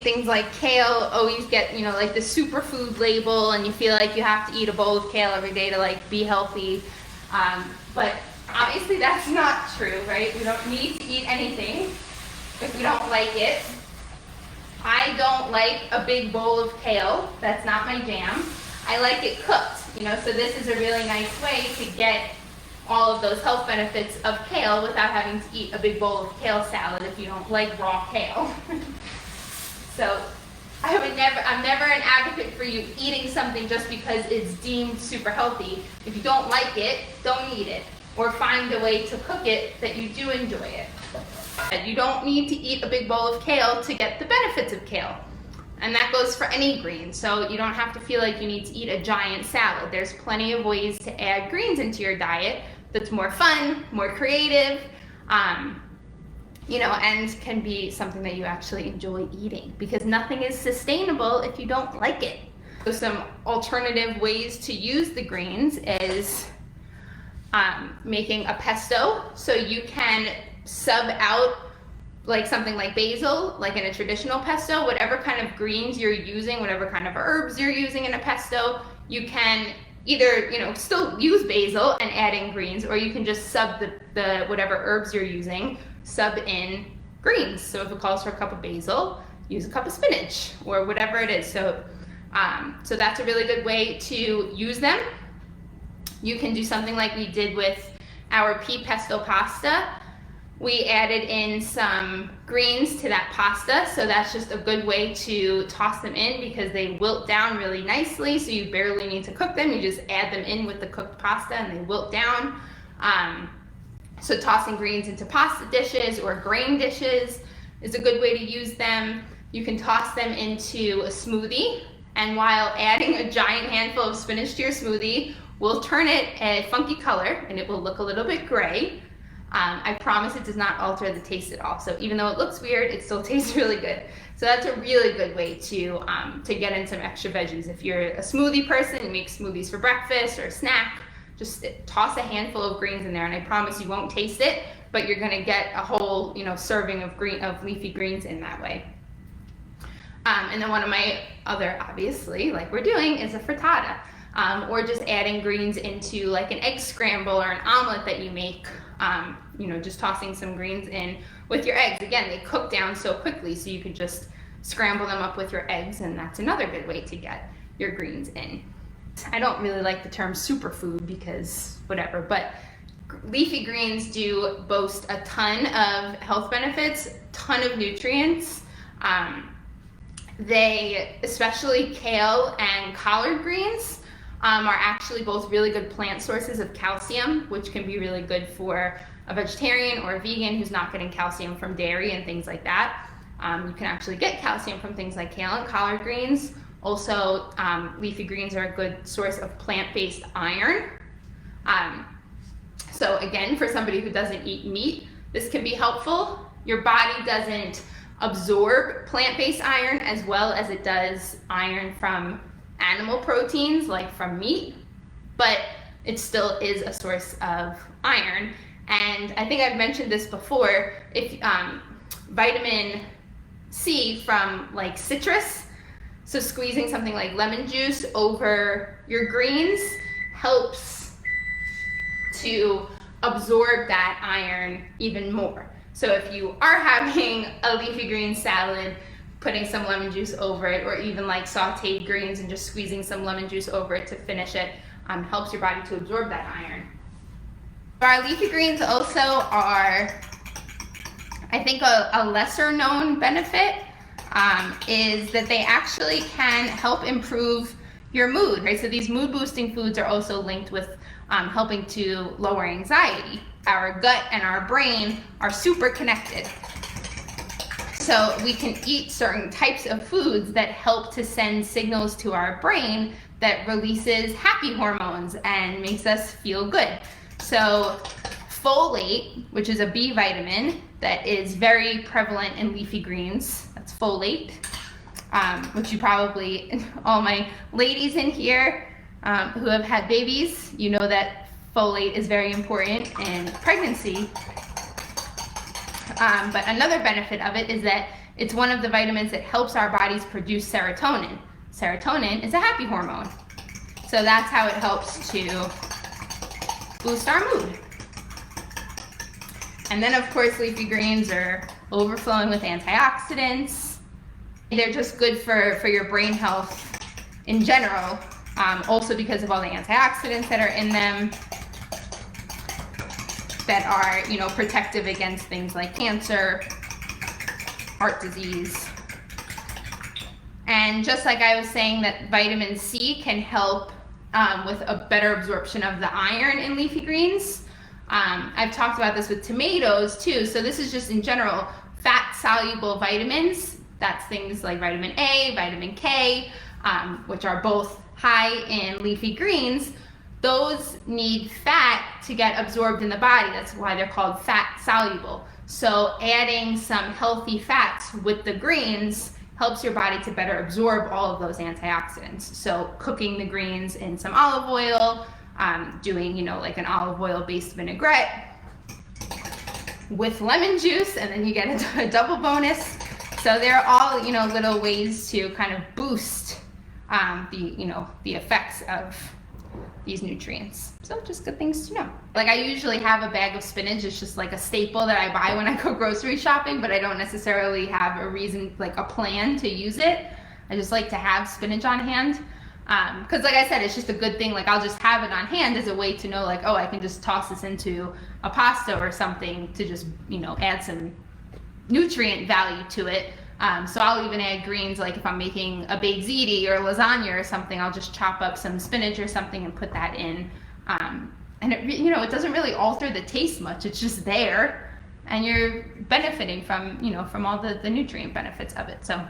Things like kale always get, you know, like the superfood label, and you feel like you have to eat a bowl of kale every day to like be healthy. But obviously that's not true, right? We don't need to eat anything if we don't like it. I don't like a big bowl of kale. That's not my jam. I like it cooked, you know, so this is a really nice way to get all of those health benefits of kale without having to eat a big bowl of kale salad if you don't like raw kale. So I'm never an advocate for you eating something just because it's deemed super healthy. If you don't like it, don't eat it. Or find a way to cook it that you do enjoy it. And you don't need to eat a big bowl of kale to get the benefits of kale. And that goes for any green. So you don't have to feel like you need to eat a giant salad. There's plenty of ways to add greens into your diet that's more fun, more creative, you know, and can be something that you actually enjoy eating, because nothing is sustainable if you don't like it. So some alternative ways to use the greens is making a pesto. So you can sub out like something like basil, like in a traditional pesto, whatever kind of greens you're using, whatever kind of herbs you're using in a pesto, you can either, you know, still use basil and add in greens, or you can just sub the whatever herbs you're using, sub in greens. So if it calls for a cup of basil, use a cup of spinach or whatever it is. So so that's a really good way to use them. You can do something like we did with our pea pesto pasta. We added in some greens to that pasta, so that's just a good way to toss them in because they wilt down really nicely, so you barely need to cook them. You just add them in with the cooked pasta and they wilt down. So tossing greens into pasta dishes or grain dishes is a good way to use them. You can toss them into a smoothie, and while adding a giant handful of spinach to your smoothie, we'll turn it a funky color and it will look a little bit gray. I promise it does not alter the taste at all. So even though it looks weird, it still tastes really good. So that's a really good way to get in some extra veggies. If you're a smoothie person, you make smoothies for breakfast or a snack, just toss a handful of greens in there, and I promise you won't taste it, but you're gonna get a whole, you know, serving of leafy greens in that way. And then one of my other, obviously, like we're doing, is a frittata, or just adding greens into like an egg scramble or an omelet that you make. You know, just tossing some greens in with your eggs. Again, they cook down so quickly, so you can just scramble them up with your eggs, and that's another good way to get your greens in. I don't really like the term superfood because whatever, but leafy greens do boast a ton of health benefits, ton of nutrients. They, especially kale and collard greens, are actually both really good plant sources of calcium, which can be really good for a vegetarian or a vegan who's not getting calcium from dairy and things like that. You can actually get calcium from things like kale and collard greens. Also, leafy greens are a good source of plant-based iron. So again, for somebody who doesn't eat meat, this can be helpful. Your body doesn't absorb plant-based iron as well as it does iron from animal proteins, like from meat, but it still is a source of iron. And I think I've mentioned this before, if vitamin C from like citrus, so squeezing something like lemon juice over your greens helps to absorb that iron even more. So if you are having a leafy green salad, putting some lemon juice over it, or even like sauteed greens and just squeezing some lemon juice over it to finish it, helps your body to absorb that iron. Our leafy greens also are, I think, a lesser known benefit is that they actually can help improve your mood, right? So these mood boosting foods are also linked with helping to lower anxiety. Our gut and our brain are super connected. So we can eat certain types of foods that help to send signals to our brain that releases happy hormones and makes us feel good. So folate, which is a B vitamin that is very prevalent in leafy greens, that's folate, which you probably, all my ladies in here who have had babies, you know that folate is very important in pregnancy. But another benefit of it is that It's one of the vitamins that helps our bodies produce serotonin. Serotonin is a happy hormone. So that's how it helps to boost our mood. And then of course leafy greens are overflowing with antioxidants. They're just good for your brain health in general, also because of all the antioxidants that are in them that are, you know, protective against things like cancer, heart disease. And just like I was saying that vitamin C can help with a better absorption of the iron in leafy greens. I've talked about this with tomatoes too. So this is just in general fat-soluble vitamins. That's things like vitamin A, vitamin K, which are both high in leafy greens. Those need fat to get absorbed in the body. That's why they're called fat-soluble. So adding some healthy fats with the greens helps your body to better absorb all of those antioxidants. So cooking the greens in some olive oil, doing, you know, like an olive oil based vinaigrette with lemon juice, and then you get a double bonus. So they're all, you know, little ways to kind of boost the effects of these nutrients. So just good things to know. Like I usually have a bag of spinach. It's just like a staple that I buy when I go grocery shopping, but I don't necessarily have a reason, like a plan to use it. I just like to have spinach on hand. Because like I said, it's just a good thing. Like I'll just have it on hand as a way to know, like, oh, I can just toss this into a pasta or something to just, you know, add some nutrient value to it. So I'll even add greens, like if I'm making a baked ziti or lasagna or something, I'll just chop up some spinach or something and put that in. And it, you know, it doesn't really alter the taste much. It's just there, and you're benefiting from, you know, from all the nutrient benefits of it. So